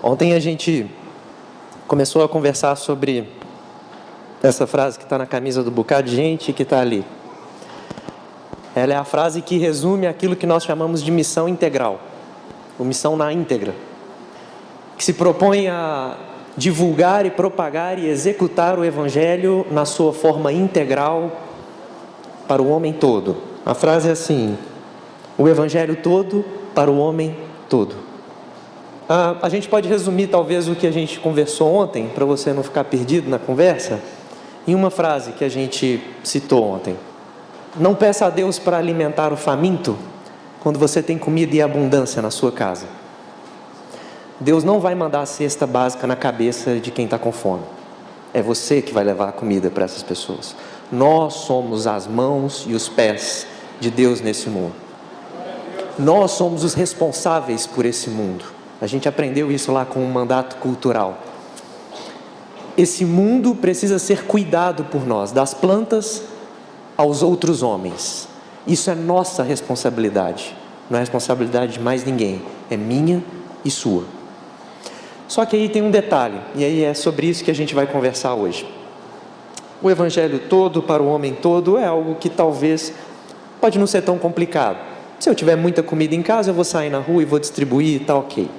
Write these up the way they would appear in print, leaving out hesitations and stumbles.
Ontem a gente começou a conversar sobre essa frase que está na camisa do bocado de gente que está ali. Ela é a frase que resume aquilo que nós chamamos de missão integral, ou missão na íntegra, que se propõe a divulgar e propagar e executar o Evangelho na sua forma integral para o homem todo. A frase é assim: o Evangelho todo para o homem todo. A gente pode resumir talvez o que a gente conversou ontem, para você não ficar perdido na conversa, em uma frase que a gente citou ontem. Não peça a Deus para alimentar o faminto quando você tem comida e abundância na sua casa. Deus não vai mandar a cesta básica na cabeça de quem está com fome. É você que vai levar a comida para essas pessoas. Nós somos as mãos e os pés de Deus nesse mundo. Nós somos os responsáveis por esse mundo. A gente aprendeu isso lá com um mandato cultural. Esse mundo precisa ser cuidado por nós, das plantas aos outros homens. Isso é nossa responsabilidade. Não é responsabilidade de mais ninguém. É minha e sua. Só que aí tem um detalhe, e aí é sobre isso que a gente vai conversar hoje. O Evangelho todo para o homem todo é algo que talvez pode não ser tão complicado. Se eu tiver muita comida em casa, eu vou sair na rua e vou distribuir, tá ok.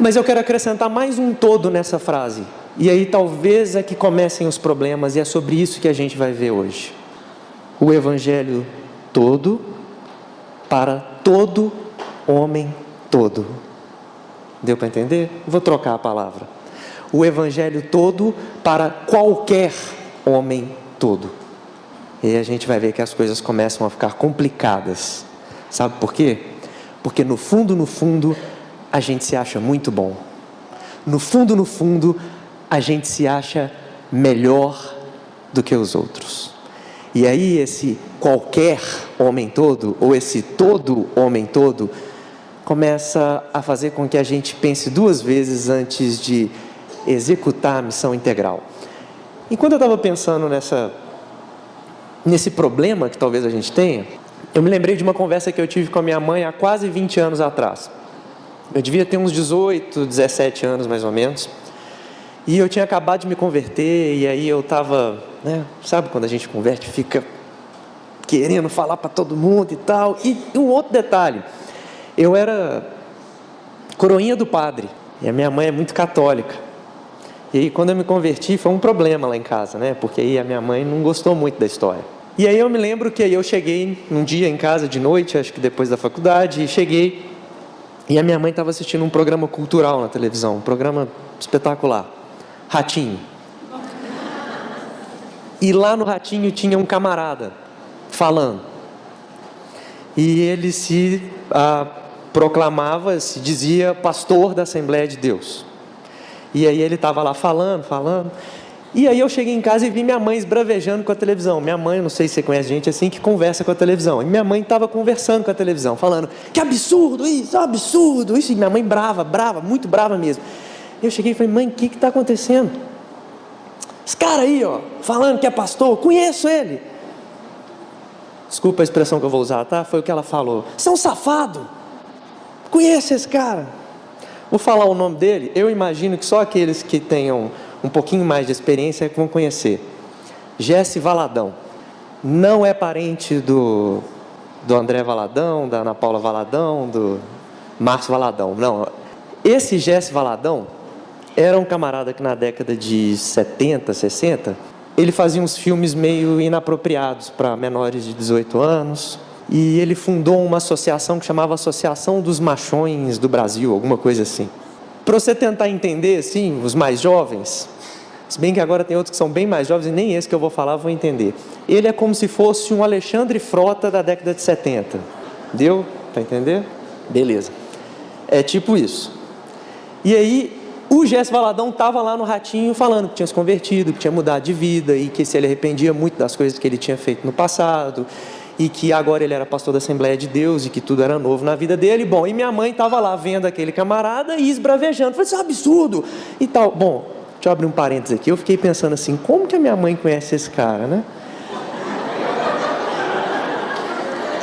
Mas eu quero acrescentar mais um todo nessa frase. E aí talvez é que comecem os problemas, e é sobre isso que a gente vai ver hoje. O Evangelho todo para todo homem todo. Deu para entender? Vou trocar a palavra. O Evangelho todo para qualquer homem todo. E aí a gente vai ver que as coisas começam a ficar complicadas. Sabe por quê? Porque no fundo, a gente se acha muito bom. No fundo, a gente se acha melhor do que os outros. E aí esse qualquer homem todo, ou esse todo homem todo, começa a fazer com que a gente pense duas vezes antes de executar a missão integral. Enquanto eu estava pensando nesse problema que talvez a gente tenha, eu me lembrei de uma conversa que eu tive com a minha mãe há quase 20 anos atrás. Eu devia ter uns 18, 17 anos mais ou menos. E eu tinha acabado de me converter, e aí eu estava, sabe quando a gente converte, fica querendo falar para todo mundo e tal. E um outro detalhe, eu era coroinha do padre, e a minha mãe é muito católica. E aí quando eu me converti foi um problema lá em casa, porque aí a minha mãe não gostou muito da história. E aí eu me lembro que aí eu cheguei um dia em casa de noite, acho que depois da faculdade, e cheguei, e a minha mãe estava assistindo um programa cultural na televisão, um programa espetacular, Ratinho. E lá no Ratinho tinha um camarada falando, e ele se proclamava, se dizia pastor da Assembleia de Deus. E aí ele estava lá falando, e aí eu cheguei em casa e vi minha mãe esbravejando com a televisão. Minha mãe, não sei se você conhece gente assim que conversa com a televisão, e minha mãe estava conversando com a televisão, falando, que absurdo isso, e minha mãe brava, muito brava mesmo. E eu cheguei e falei, mãe, o que está acontecendo? Esse cara aí, falando que é pastor, conheço ele. Desculpa a expressão que eu vou usar, tá? Foi o que ela falou. Você é um safado. Conheço esse cara. Vou falar o nome dele. Eu imagino que só aqueles que tenham um pouquinho mais de experiência vão conhecer. Jesse Valadão. Não é parente do André Valadão, da Ana Paula Valadão, do Márcio Valadão. Não. Esse Jesse Valadão era um camarada que na década de 70, 60, ele fazia uns filmes meio inapropriados para menores de 18 anos. E ele fundou uma associação que chamava Associação dos Machões do Brasil, alguma coisa assim. Para você tentar entender, assim, os mais jovens, se bem que agora tem outros que são bem mais jovens, e nem esse que eu vou falar vão entender. Ele é como se fosse um Alexandre Frota da década de 70. Deu? Para entender? Beleza. É tipo isso. E aí, o Jesse Valadão estava lá no Ratinho falando que tinha se convertido, que tinha mudado de vida, e que se ele arrependia muito das coisas que ele tinha feito no passado, e que agora ele era pastor da Assembleia de Deus, e que tudo era novo na vida dele. Bom, e minha mãe estava lá vendo aquele camarada e esbravejando, falei, isso é um absurdo, e tal. Bom, deixa eu abrir um parênteses aqui, eu fiquei pensando assim, como que a minha mãe conhece esse cara,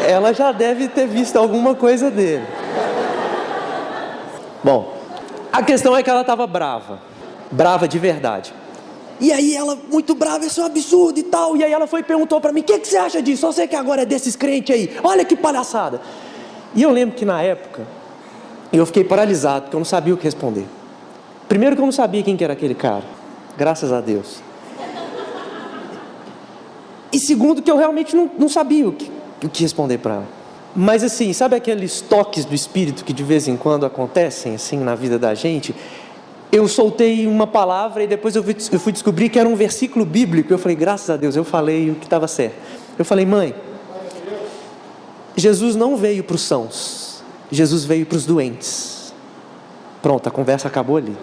Ela já deve ter visto alguma coisa dele. Bom, A questão é que ela estava brava. Brava de verdade. E aí ela, muito brava, isso é um absurdo e tal. E aí ela foi e perguntou para mim, o que você acha disso? Só sei que agora é desses crentes aí. Olha que palhaçada. E eu lembro que na época, eu fiquei paralisado, porque eu não sabia o que responder. Primeiro que eu não sabia quem que era aquele cara. Graças a Deus. E segundo que eu realmente não sabia o que responder para ela. Mas assim, sabe aqueles toques do Espírito que de vez em quando acontecem assim na vida da gente? Eu soltei uma palavra e depois eu fui descobrir que era um versículo bíblico. Eu falei, graças a Deus, eu falei o que estava certo. Eu falei, mãe, Jesus não veio para os sãos, Jesus veio para os doentes. Pronto, a conversa acabou ali.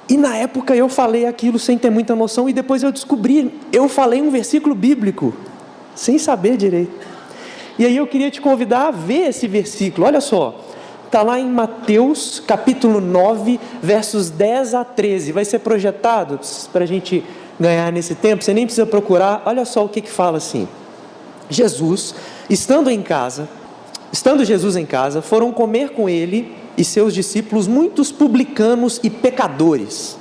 E na época eu falei aquilo sem ter muita noção, e depois eu descobri, eu falei um versículo bíblico, sem saber direito. E aí eu queria te convidar a ver esse versículo, olha só. Está lá em Mateus capítulo 9, versos 10 a 13. Vai ser projetado para a gente ganhar nesse tempo. Você nem precisa procurar. Olha só o que fala assim. Jesus, estando Jesus em casa, foram comer com ele e seus discípulos muitos publicanos e pecadores.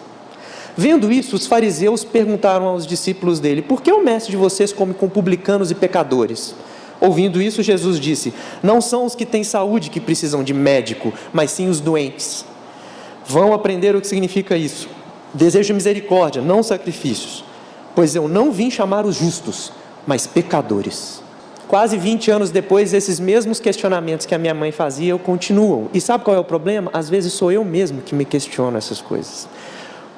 Vendo isso, os fariseus perguntaram aos discípulos dele, por que o mestre de vocês come com publicanos e pecadores? Ouvindo isso, Jesus disse, não são os que têm saúde que precisam de médico, mas sim os doentes. Vão aprender o que significa isso. Desejo misericórdia, não sacrifícios, pois eu não vim chamar os justos, mas pecadores. Quase 20 anos depois, esses mesmos questionamentos que a minha mãe fazia, continuam. E sabe qual é o problema? Às vezes sou eu mesmo que me questiono essas coisas.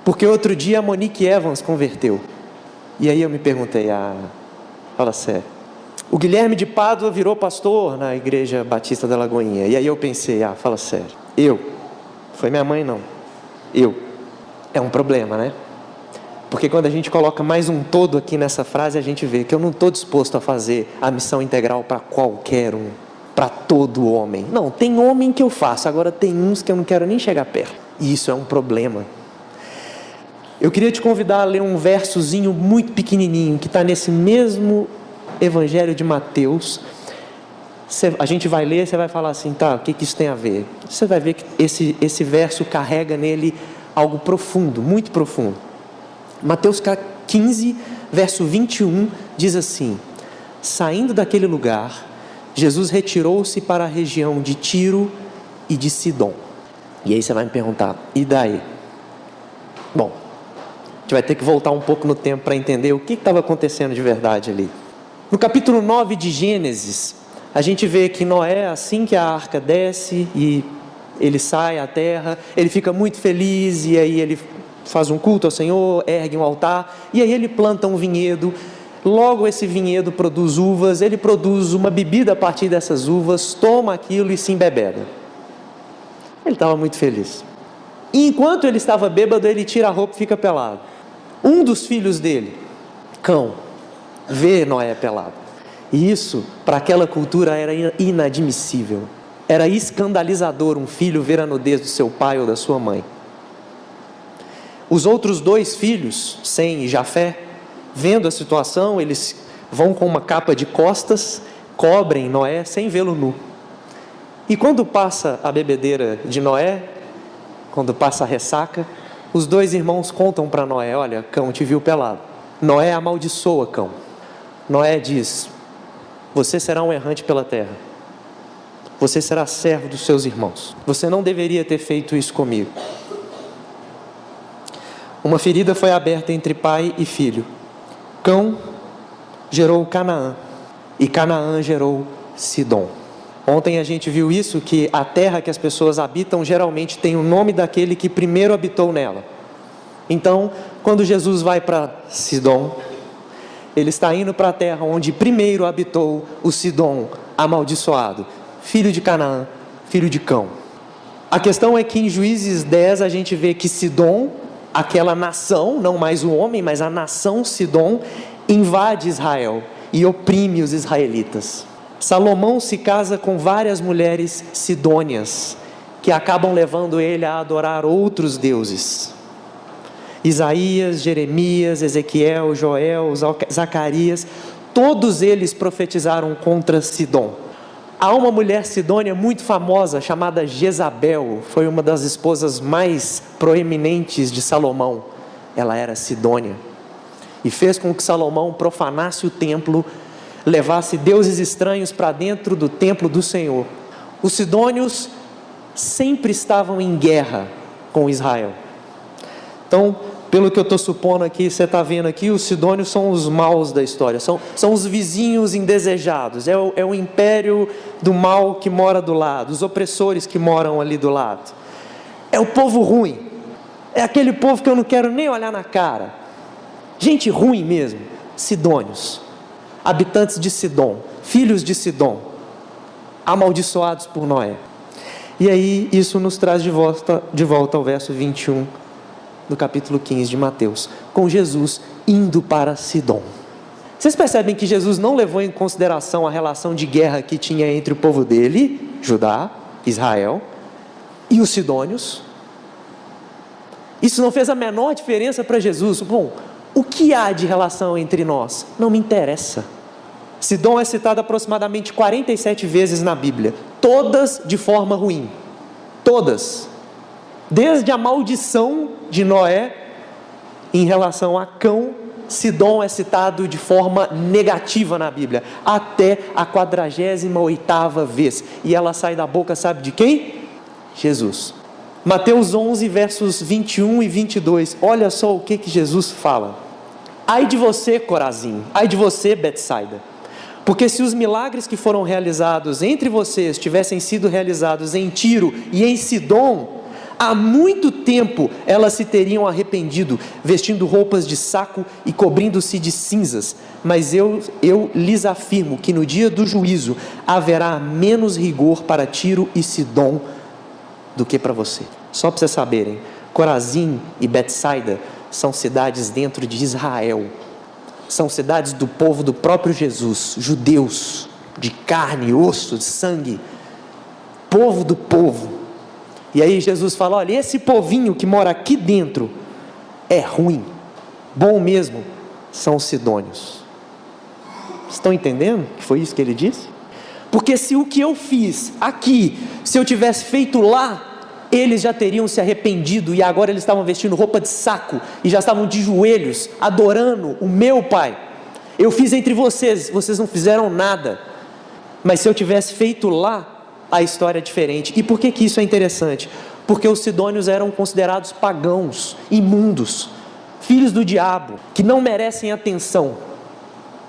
Porque outro dia a Monique Evans converteu. E aí eu me perguntei, fala sério. O Guilherme de Pádua virou pastor na Igreja Batista da Lagoinha. E aí eu pensei, fala sério. Foi minha mãe não. É um problema, né? Porque quando a gente coloca mais um todo aqui nessa frase, a gente vê que eu não estou disposto a fazer a missão integral para qualquer um, para todo homem. Não, tem homem que eu faço, agora tem uns que eu não quero nem chegar perto. E isso é um problema. Eu queria te convidar a ler um versozinho muito pequenininho, que está nesse mesmo Evangelho de Mateus. A gente vai ler, você vai falar assim, o que isso tem a ver? Você vai ver que esse verso carrega nele algo profundo, muito profundo. Mateus 15, verso 21, diz assim, saindo daquele lugar, Jesus retirou-se para a região de Tiro e de Sidom. E aí você vai me perguntar, e daí? Bom, a gente vai ter que voltar um pouco no tempo para entender o que estava acontecendo de verdade ali. No capítulo 9 de Gênesis, a gente vê que Noé, assim que a arca desce e ele sai à terra, ele fica muito feliz e aí ele faz um culto ao Senhor, ergue um altar e aí ele planta um vinhedo. Logo esse vinhedo produz uvas, ele produz uma bebida a partir dessas uvas, toma aquilo e se embebeda. Ele estava muito feliz. E enquanto ele estava bêbado, ele tira a roupa e fica pelado. Um dos filhos dele, Cão, vê Noé pelado. E isso, para aquela cultura, era inadmissível. Era escandalizador um filho ver a nudez do seu pai ou da sua mãe. Os outros dois filhos, Sem e Jafé, vendo a situação, eles vão com uma capa de costas, cobrem Noé sem vê-lo nu. E quando passa a bebedeira de Noé, quando passa a ressaca, os dois irmãos contam para Noé, olha, Cão te viu pelado. Noé amaldiçoa Cão. Noé diz, você será um errante pela terra. Você será servo dos seus irmãos. Você não deveria ter feito isso comigo. Uma ferida foi aberta entre pai e filho. Cão gerou Canaã. E Canaã gerou Sidom. Ontem a gente viu isso, que a terra que as pessoas habitam geralmente tem o nome daquele que primeiro habitou nela. Então, quando Jesus vai para Sidom, ele está indo para a terra onde primeiro habitou o Sidom amaldiçoado, filho de Canaã, filho de Cão. A questão é que em Juízes 10 a gente vê que Sidom, aquela nação, não mais o homem, mas a nação Sidom, invade Israel e oprime os israelitas. Salomão se casa com várias mulheres sidônias, que acabam levando ele a adorar outros deuses. Isaías, Jeremias, Ezequiel, Joel, Zacarias, todos eles profetizaram contra Sidom. Há uma mulher sidônia muito famosa chamada Jezabel, foi uma das esposas mais proeminentes de Salomão. Ela era sidônia e fez com que Salomão profanasse o templo, levasse deuses estranhos para dentro do templo do Senhor. Os sidônios sempre estavam em guerra com Israel. Então, pelo que eu estou supondo aqui, você está vendo aqui, os sidônios são os maus da história, são os vizinhos indesejados, é o império do mal que mora do lado, os opressores que moram ali do lado. É o povo ruim, é aquele povo que eu não quero nem olhar na cara. Gente ruim mesmo, sidônios, habitantes de Sidom, filhos de Sidom, amaldiçoados por Noé. E aí isso nos traz de volta ao verso 21 do capítulo 15 de Mateus, com Jesus indo para Sidom. Vocês percebem que Jesus não levou em consideração a relação de guerra que tinha entre o povo dele, Judá, Israel, e os sidônios? Isso não fez a menor diferença para Jesus. Bom, o que há de relação entre nós? Não me interessa. Sidom é citado aproximadamente 47 vezes na Bíblia, todas de forma ruim, todas. Desde a maldição de Noé em relação a Cão, Sidom é citado de forma negativa na Bíblia, até a 48ª vez. E ela sai da boca, sabe de quem? Jesus. Mateus 11, versos 21 e 22. Olha só o que Jesus fala. Ai de você, Corazim, ai de você, Betsaida. Porque se os milagres que foram realizados entre vocês tivessem sido realizados em Tiro e em Sidom, há muito tempo elas se teriam arrependido, vestindo roupas de saco e cobrindo-se de cinzas. Mas eu lhes afirmo que no dia do juízo haverá menos rigor para Tiro e Sidom do que para você. Só para vocês saberem, Corazim e Betsaida são cidades dentro de Israel. São cidades do povo do próprio Jesus, judeus, de carne, osso, de sangue, povo do povo. E aí Jesus fala, olha, esse povinho que mora aqui dentro é ruim, bom mesmo são os sidônios. Estão entendendo que foi isso que ele disse? Porque se o que eu fiz aqui, se eu tivesse feito lá, eles já teriam se arrependido e agora eles estavam vestindo roupa de saco e já estavam de joelhos, adorando o meu Pai. Eu fiz entre vocês, vocês não fizeram nada. Mas se eu tivesse feito lá, a história é diferente. E por que isso é interessante? Porque os sidônios eram considerados pagãos, imundos, filhos do diabo, que não merecem atenção,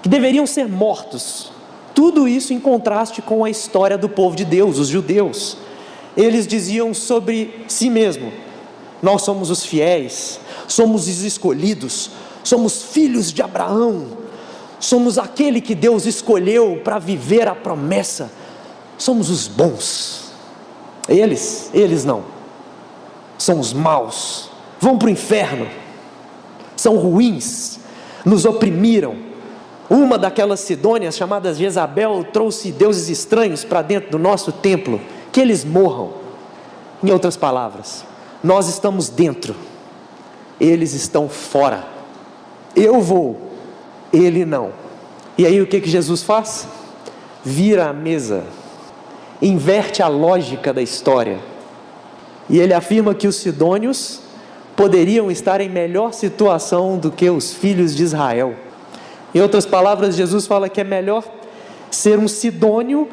que deveriam ser mortos. Tudo isso em contraste com a história do povo de Deus, os judeus. Eles diziam sobre si mesmo, nós somos os fiéis, somos os escolhidos, somos filhos de Abraão, somos aquele que Deus escolheu para viver a promessa, somos os bons. Eles não, são os maus, vão para o inferno, são ruins, nos oprimiram. Uma daquelas sidônias chamadas Jezabel trouxe deuses estranhos para dentro do nosso templo, que eles morram. Em outras palavras, nós estamos dentro, eles estão fora. Eu vou, ele não. E aí o que Jesus faz? Vira a mesa, inverte a lógica da história, e ele afirma que os sidônios poderiam estar em melhor situação do que os filhos de Israel. Em outras palavras, Jesus fala que é melhor ser um sidônio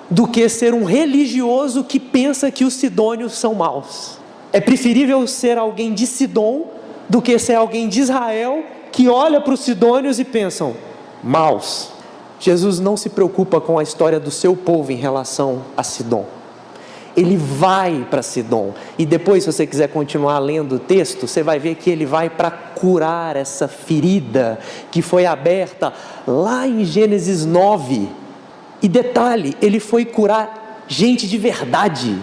do que ser um religioso que pensa que os sidônios são maus. É preferível ser alguém de Sidom do que ser alguém de Israel que olha para os sidônios e pensam, maus. Jesus não se preocupa com a história do seu povo em relação a Sidom. Ele vai para Sidom, e depois, se você quiser continuar lendo o texto, você vai ver que ele vai para curar essa ferida que foi aberta lá em Gênesis 9. E detalhe, ele foi curar gente de verdade.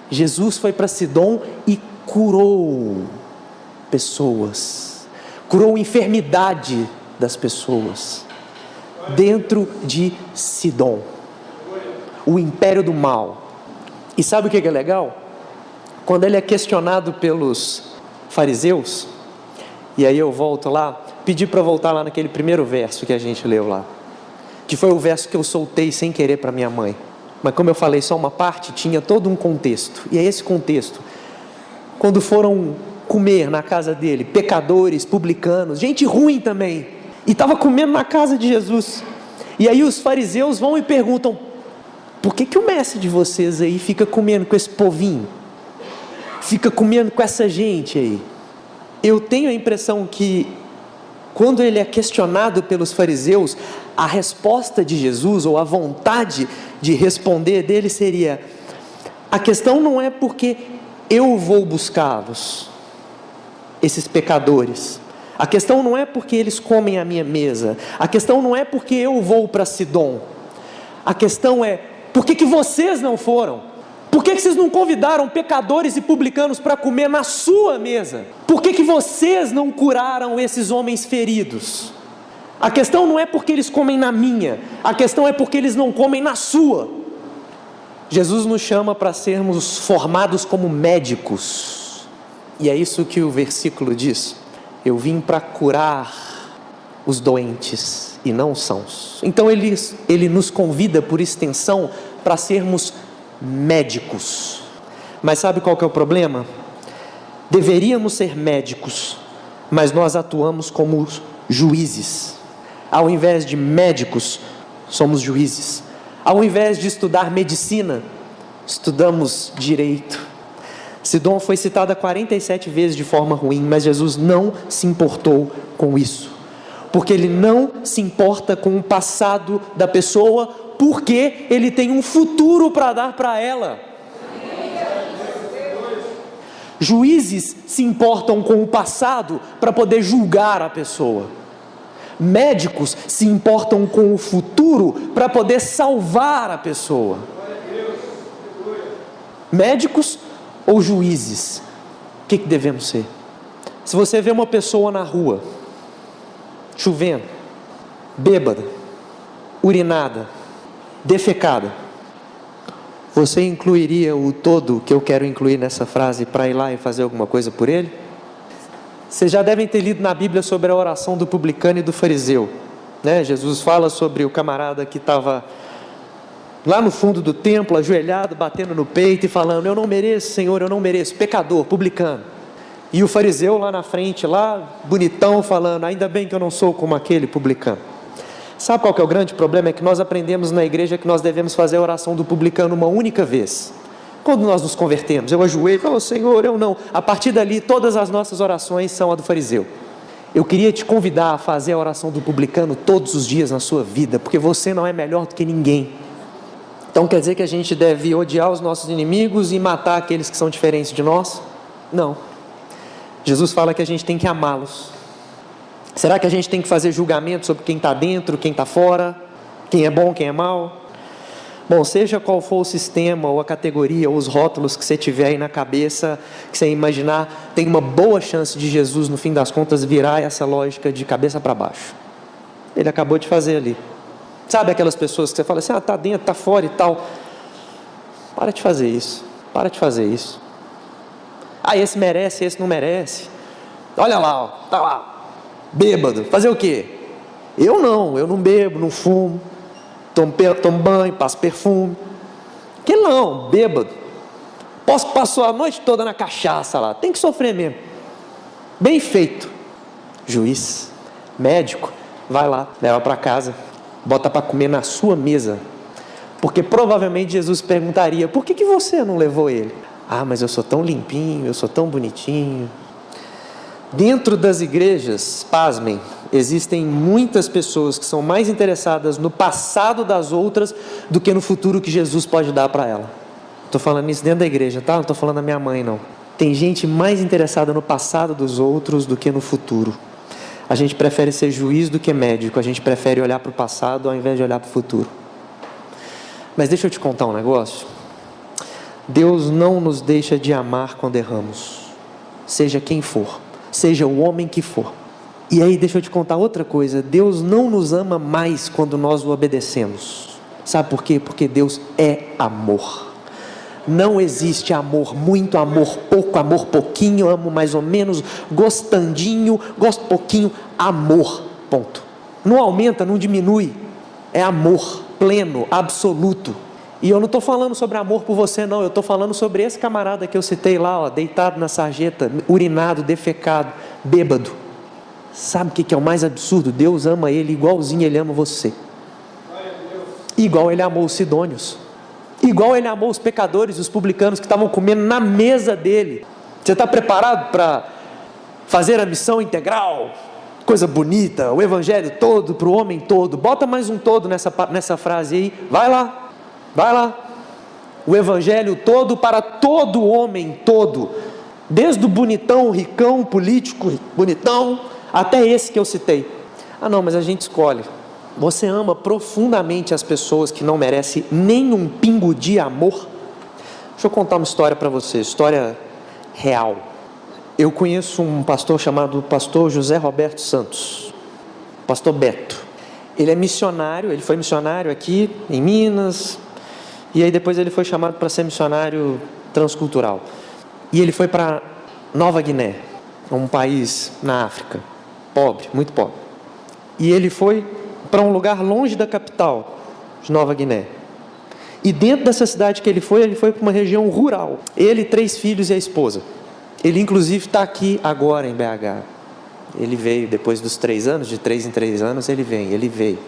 Jesus foi para Sidom e curou pessoas, curou enfermidade das pessoas, dentro de Sidom, o império do mal. E sabe o que é legal? Quando ele é questionado pelos fariseus, e aí eu volto lá, pedi para voltar lá naquele primeiro verso que a gente leu lá, que foi o verso que eu soltei sem querer para minha mãe. Mas como eu falei, só uma parte, tinha todo um contexto. E é esse contexto. Quando foram comer na casa dele, pecadores, publicanos, gente ruim também, e estava comendo na casa de Jesus. E aí os fariseus vão e perguntam: por que o mestre de vocês aí fica comendo com esse povinho? Fica comendo com essa gente aí? Eu tenho a impressão que, quando ele é questionado pelos fariseus, a resposta de Jesus, ou a vontade de responder dele seria: a questão não é porque eu vou buscá-los, esses pecadores. A questão não é porque eles comem à minha mesa. A questão não é porque eu vou para Sidom. A questão é: por que vocês não foram? Por que vocês não convidaram pecadores e publicanos para comer na sua mesa? Por que vocês não curaram esses homens feridos? A questão não é porque eles comem na minha. A questão é porque eles não comem na sua. Jesus nos chama para sermos formados como médicos. E é isso que o versículo diz: eu vim para curar os doentes e não os sãos. Então ele nos convida, por extensão, para sermos médicos. Mas sabe qual que é o problema? Deveríamos ser médicos, mas nós atuamos como juízes. Ao invés de médicos, somos juízes. Ao invés de estudar medicina, estudamos direito. Sidom foi citada 47 vezes de forma ruim, mas Jesus não se importou com isso, porque ele não se importa com o passado da pessoa, porque ele tem um futuro para dar para ela. Juízes se importam com o passado para poder julgar a pessoa. Médicos se importam com o futuro para poder salvar a pessoa. Médicos ou juízes? O que devemos ser? Se você vê uma pessoa na rua, chovendo, bêbada, urinada, defecada, você incluiria o todo que eu quero incluir nessa frase para ir lá e fazer alguma coisa por ele? Vocês já devem ter lido na Bíblia sobre a oração do publicano e do fariseu, né? Jesus fala sobre o camarada que estava lá no fundo do templo, ajoelhado, batendo no peito e falando: eu não mereço, Senhor, eu não mereço, pecador, publicano. E o fariseu lá na frente, lá bonitão, falando: ainda bem que eu não sou como aquele publicano. Sabe qual que é o grande problema? É que nós aprendemos na igreja que nós devemos fazer a oração do publicano uma única vez. Quando nós nos convertemos, eu ajoelho e falo: Senhor, eu não. A partir dali, todas as nossas orações são a do fariseu. Eu queria te convidar a fazer a oração do publicano todos os dias na sua vida, porque você não é melhor do que ninguém. Então quer dizer que a gente deve odiar os nossos inimigos e matar aqueles que são diferentes de nós? Não. Jesus fala que a gente tem que amá-los. Será que a gente tem que fazer julgamento sobre quem está dentro, quem está fora, quem é bom, quem é mau? Bom, seja qual for o sistema, ou a categoria, ou os rótulos que você tiver aí na cabeça, que você imaginar, tem uma boa chance de Jesus, no fim das contas, virar essa lógica de cabeça para baixo. Ele acabou de fazer ali. Sabe aquelas pessoas que você fala assim: ah, está dentro, está fora e tal. Para de fazer isso. Para de fazer isso. Ah, esse merece, esse não merece. Olha lá, ó, tá lá, bêbado. Fazer o quê? Eu não bebo, não fumo. Tomo banho, passo perfume. Que não, bêbado. Passou a noite toda na cachaça lá. Tem que sofrer mesmo. Bem feito. Juiz, médico, vai lá, leva para casa, bota para comer na sua mesa. Porque provavelmente Jesus perguntaria: por que você não levou ele? Ah, mas eu sou tão limpinho, eu sou tão bonitinho. Dentro das igrejas, pasmem, existem muitas pessoas que são mais interessadas no passado das outras do que no futuro que Jesus pode dar para ela. Estou falando isso dentro da igreja, tá? Não estou falando da minha mãe, não. Tem gente mais interessada no passado dos outros do que no futuro. A gente prefere ser juiz do que médico. A gente prefere olhar para o passado ao invés de olhar para o futuro. Mas deixa eu te contar um negócio. Deus não nos deixa de amar quando erramos, seja quem for, seja o homem que for. E aí deixa eu te contar outra coisa: Deus não nos ama mais quando nós o obedecemos. Sabe por quê? Porque Deus é amor. Não existe amor muito, amor pouco, amor pouquinho, amo mais ou menos, gostandinho, gosto pouquinho. Amor, ponto. Não aumenta, não diminui. É amor pleno, absoluto. E eu não estou falando sobre amor por você não, eu estou falando sobre esse camarada que eu citei lá, ó, deitado na sarjeta, urinado, defecado, bêbado. Sabe o que é o mais absurdo? Deus ama ele igualzinho ele ama você. Igual ele amou os sidônios. Igual ele amou os pecadores, os publicanos que estavam comendo na mesa dele. Você está preparado para fazer a missão integral? Coisa bonita, o evangelho todo para o homem todo. Bota mais um todo nessa frase aí. Vai lá, vai lá. O evangelho todo para todo homem todo. Desde o bonitão, ricão, político, bonitão, até esse que eu citei. Ah não, mas a gente escolhe. Você ama profundamente as pessoas que não merecem nem um pingo de amor? Deixa eu contar uma história para você, história real. Eu conheço um pastor chamado pastor José Roberto Santos, pastor Beto. Ele é missionário, ele foi missionário aqui em Minas, e aí depois ele foi chamado para ser missionário transcultural. E ele foi para Nova Guiné, um país na África, pobre, muito pobre. E ele foi para um lugar longe da capital de Nova Guiné. E dentro dessa cidade que ele foi para uma região rural. Ele, 3 filhos e a esposa. Ele inclusive está aqui agora em BH. Ele veio depois dos 3 anos, de 3 em 3 anos ele veio.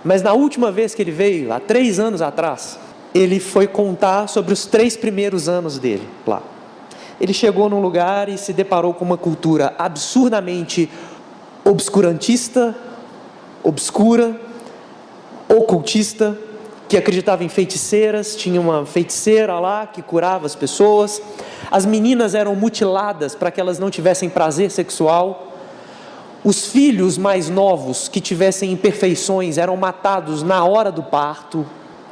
Mas na última vez que ele veio, há 3 anos atrás, ele foi contar sobre os 3 primeiros anos dele lá. Ele chegou num lugar e se deparou com uma cultura absurdamente obscurantista, obscura, ocultista, que acreditava em feiticeiras. Tinha uma feiticeira lá que curava as pessoas. As meninas eram mutiladas para que elas não tivessem prazer sexual. Os filhos mais novos que tivessem imperfeições eram matados na hora do parto.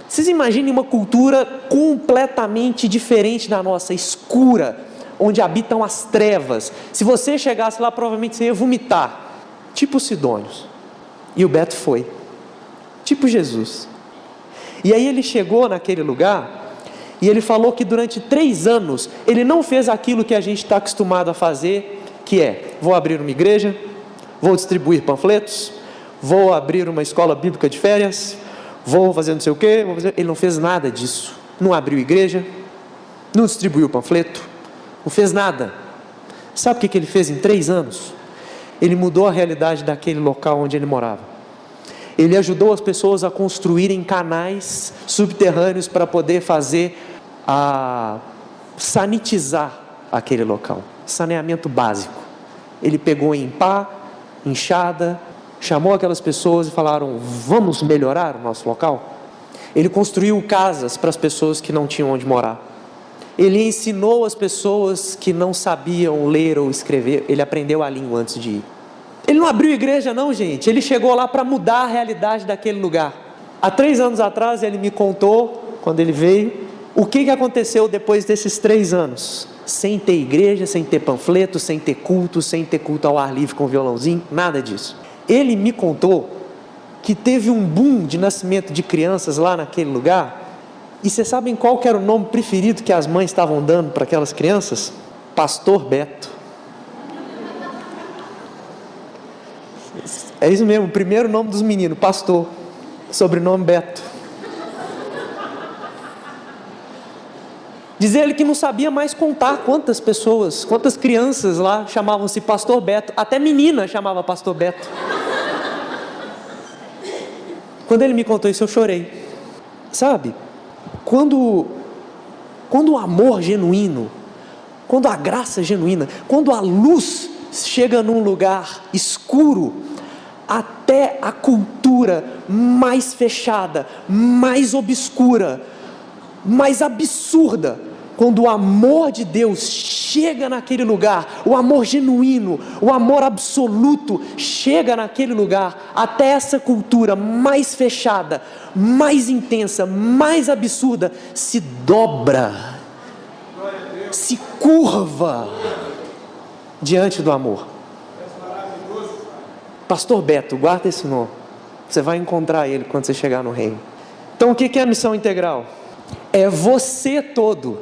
Vocês imaginem uma cultura completamente diferente da nossa, escura, onde habitam as trevas. Se você chegasse lá, provavelmente você ia vomitar, tipo os sidônios. E o Beto foi, tipo Jesus. E aí ele chegou naquele lugar, e ele falou que durante 3 anos, ele não fez aquilo que a gente está acostumado a fazer, que é, vou abrir uma igreja, vou distribuir panfletos, vou abrir uma escola bíblica de férias, vou fazer não sei o quê, ele não fez nada disso. Não abriu igreja, não distribuiu panfleto, não fez nada. Sabe o que ele fez em 3 anos? Ele mudou a realidade daquele local onde ele morava. Ele ajudou as pessoas a construírem canais subterrâneos para poder sanitizar aquele local. Saneamento básico. Ele pegou em pá, enxada, chamou aquelas pessoas e falaram: vamos melhorar o nosso local? Ele construiu casas para as pessoas que não tinham onde morar. Ele ensinou as pessoas que não sabiam ler ou escrever. Ele aprendeu a língua antes de ir. Ele não abriu igreja não, gente. Ele chegou lá para mudar a realidade daquele lugar. Há 3 anos atrás ele me contou, quando ele veio, o que aconteceu depois desses 3 anos. Sem ter igreja, sem ter panfleto, sem ter culto ao ar livre com violãozinho, nada disso. Ele me contou que teve um boom de nascimento de crianças lá naquele lugar. E vocês sabem qual que era o nome preferido que as mães estavam dando para aquelas crianças? Pastor Beto. É isso mesmo, o primeiro nome dos meninos, pastor, sobrenome Beto. Diz ele que não sabia mais contar quantas pessoas, quantas crianças lá chamavam-se pastor Beto, até menina chamava pastor Beto. Quando ele me contou isso eu chorei. Sabe, quando o amor genuíno, quando a graça genuína, quando a luz chega num lugar escuro, até a cultura mais fechada, mais obscura, mais absurda, quando o amor de Deus chega naquele lugar, o amor genuíno, o amor absoluto chega naquele lugar, até essa cultura mais fechada, mais intensa, mais absurda, se dobra, se curva diante do amor. Pastor Beto, guarda esse nome. Você vai encontrar ele quando você chegar no reino. Então o que é a missão integral? É você todo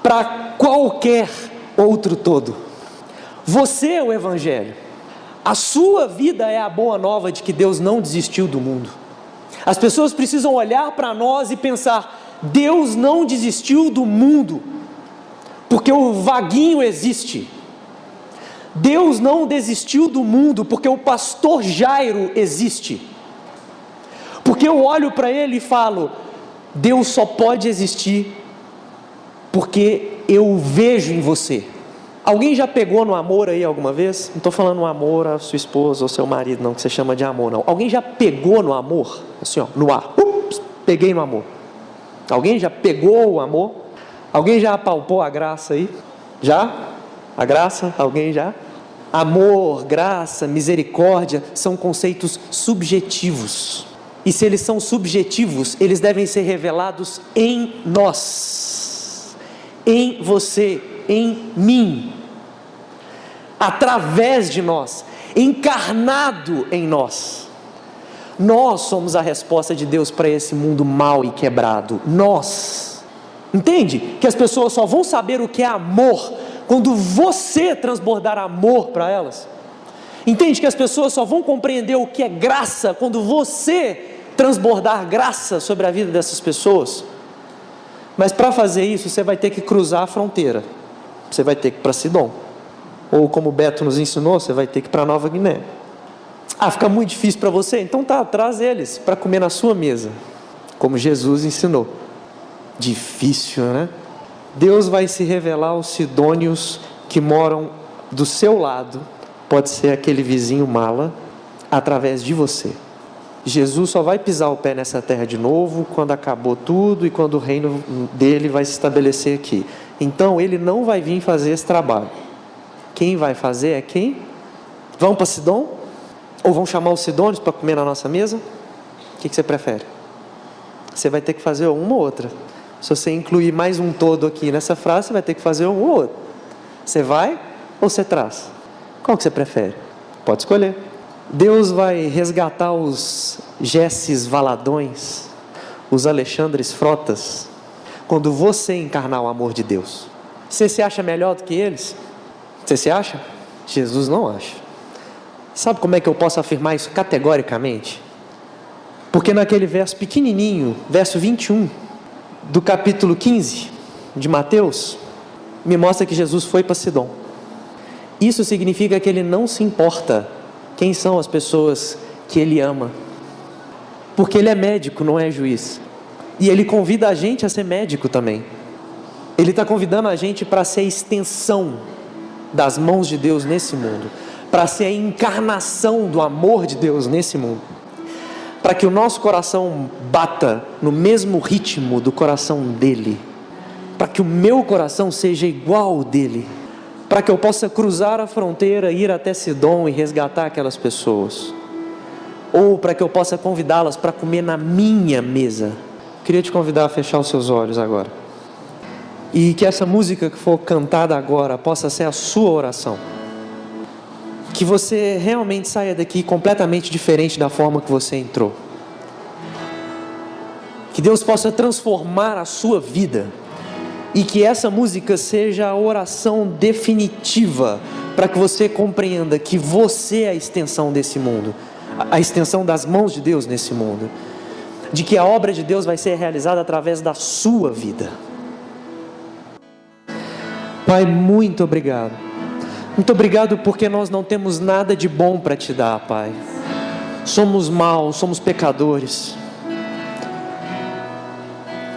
para qualquer outro todo. Você é o evangelho. A sua vida é a boa nova de que Deus não desistiu do mundo. As pessoas precisam olhar para nós e pensar: Deus não desistiu do mundo, porque o Vaguinho existe. Deus não desistiu do mundo, porque o pastor Jairo existe. Porque eu olho para ele e falo: Deus só pode existir porque eu vejo em você. Alguém já pegou no amor aí alguma vez? Não estou falando no amor a sua esposa ou seu marido, não, que você chama de amor, não. Alguém já pegou no amor? Assim, ó, no ar. Ups, peguei no amor. Alguém já pegou o amor? Alguém já apalpou a graça aí? Já? A graça? Alguém já? Amor, graça, misericórdia são conceitos subjetivos. E se eles são subjetivos, eles devem ser revelados em nós, em você, em mim, através de nós, encarnado em nós. Nós somos a resposta de Deus para esse mundo mau e quebrado. Nós. Entende? Que as pessoas só vão saber o que é amor quando você transbordar amor para elas. Entende? Que as pessoas só vão compreender o que é graça quando você transbordar graça sobre a vida dessas pessoas. Mas para fazer isso, você vai ter que cruzar a fronteira. Você vai ter que ir para Sidom. Ou como o Beto nos ensinou, você vai ter que ir para Nova Guiné. Ah, fica muito difícil para você? Então tá, traz eles para comer na sua mesa, como Jesus ensinou. Difícil, né? Deus vai se revelar aos sidônios que moram do seu lado, pode ser aquele vizinho mala, através de você. Jesus só vai pisar o pé nessa terra de novo quando acabou tudo e quando o reino dele vai se estabelecer aqui. Então ele não vai vir fazer esse trabalho. Quem vai fazer é quem? Vão para Sidom? Ou vão chamar os sidônios para comer na nossa mesa? O que você prefere? Você vai ter que fazer uma ou outra. Se você incluir mais um todo aqui nessa frase, você vai ter que fazer um ou outro. Você vai ou você traz? Qual que você prefere? Pode escolher. Deus vai resgatar os Jesses Valadões, os Alexandres Frotas, quando você encarnar o amor de Deus. Você se acha melhor do que eles? Você se acha? Jesus não acha. Sabe como é que eu posso afirmar isso categoricamente? Porque naquele verso pequenininho, verso 21, do capítulo 15 de Mateus, me mostra que Jesus foi para Sidom. Isso significa que ele não se importa quem são as pessoas que ele ama, porque ele é médico, não é juiz, e ele convida a gente a ser médico também. Ele está convidando a gente para ser a extensão das mãos de Deus nesse mundo, para ser a encarnação do amor de Deus nesse mundo, para que o nosso coração bata no mesmo ritmo do coração dele, para que o meu coração seja igual ao dele, para que eu possa cruzar a fronteira, ir até Sidom e resgatar aquelas pessoas, ou para que eu possa convidá-las para comer na minha mesa. Queria te convidar a fechar os seus olhos agora, e que essa música que for cantada agora possa ser a sua oração, que você realmente saia daqui completamente diferente da forma que você entrou, que Deus possa transformar a sua vida, e que essa música seja a oração definitiva para que você compreenda que você é a extensão desse mundo, a extensão das mãos de Deus nesse mundo, de que a obra de Deus vai ser realizada através da sua vida. Pai, muito obrigado. Muito obrigado porque nós não temos nada de bom para te dar, Pai. Somos maus, somos pecadores.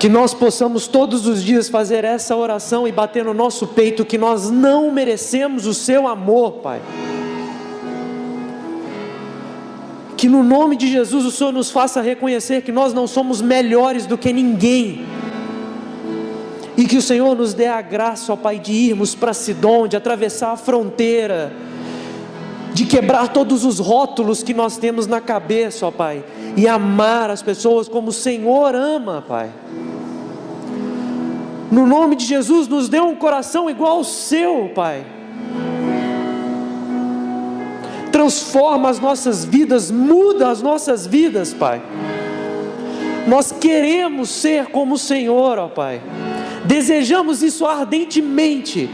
Que nós possamos todos os dias fazer essa oração e bater no nosso peito que nós não merecemos o seu amor, Pai. Que no nome de Jesus o Senhor nos faça reconhecer que nós não somos melhores do que ninguém. E que o Senhor nos dê a graça, ó Pai, de irmos para Sidom, de atravessar a fronteira, de quebrar todos os rótulos que nós temos na cabeça, ó Pai, e amar as pessoas como o Senhor ama, Pai. No nome de Jesus, nos dê um coração igual ao seu, Pai. Transforma as nossas vidas, muda as nossas vidas, Pai. Nós queremos ser como o Senhor, ó Pai. Desejamos isso ardentemente,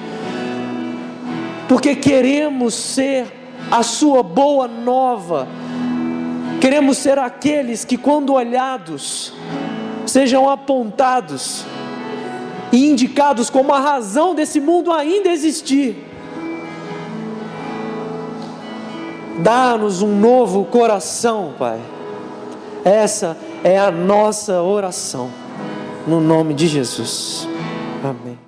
porque queremos ser a sua boa nova. Queremos ser aqueles que, quando olhados, sejam apontados e indicados como a razão desse mundo ainda existir. Dá-nos um novo coração, Pai. Essa é a nossa oração, no nome de Jesus. Amém.